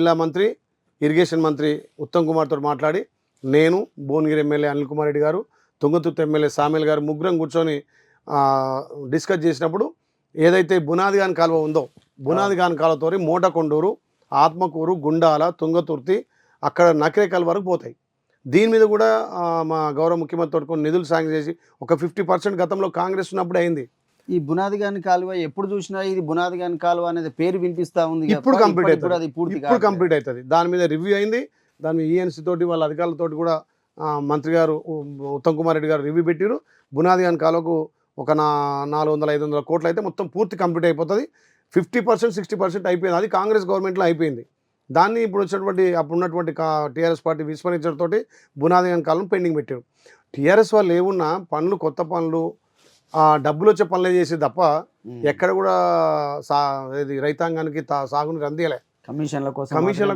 జిల్లా మంత్రి ఇరిగేషన్ మంత్రి ఉత్తమ్ కుమార్ తోటి మాట్లాడి నేను భువనగిరి ఎమ్మెల్యే అనిల్ కుమార్ రెడ్డి గారు తుంగతుర్తి ఎమ్మెల్యే సామేల్ గారు ముగ్గురం కూర్చొని డిస్కస్ చేసినప్పుడు ఏదైతే బునాదిగాన్ కాలువ ఉందో బునాదిగాన్ కాలువతో మోటకొండూరు ఆత్మకూరు గుండాల తుంగతుర్తి అక్కడ నకరేకల్ వరకు పోతాయి. దీని మీద కూడా మా గౌరవ ముఖ్యమంత్రి తోటి కొన్ని నిధులు సాంక్షన్ చేసి ఒక 50% గతంలో కాంగ్రెస్ ఉన్నప్పుడు అయింది. ఈ బునాదిగాని కాలువ ఎప్పుడు చూసినా ఇది బునాదిగాని కాలువ అనేది పేరు వినిపిస్తా ఉంది. ఇప్పుడు కంప్లీట్ అవుతుంది. అది పూర్తి ఇప్పుడు కంప్లీట్ అవుతుంది. దాని మీద రివ్యూ అయింది. దాని మీద ఈఎన్సీ తోటి వాళ్ళ అధికారులతోటి కూడా మంత్రి గారు ఉత్తమ్ కుమార్ రెడ్డి గారు రివ్యూ పెట్టారు. బునాదిగాన్ కాలువకు ఒక 400-500 కోట్లు అయితే మొత్తం పూర్తి కంప్లీట్ అయిపోతుంది. 50% 60% అయిపోయింది. అది కాంగ్రెస్ గవర్నమెంట్లో అయిపోయింది. దాన్ని ఇప్పుడు వచ్చినటువంటి అప్పుడున్నటువంటి టీఆర్ఎస్ పార్టీ విస్మరించడంతో బునాదిగాన్ కాలువను పెండింగ్ పెట్టారు. టీఆర్ఎస్ వాళ్ళు ఏమున్నా పనులు కొత్త పనులు డబ్బులు వచ్చే పనులే చేసి తప్ప ఎక్కడ కూడా ఇది రైతాంగానికి సాగుని అందియలే. కమిషన్ల కోసం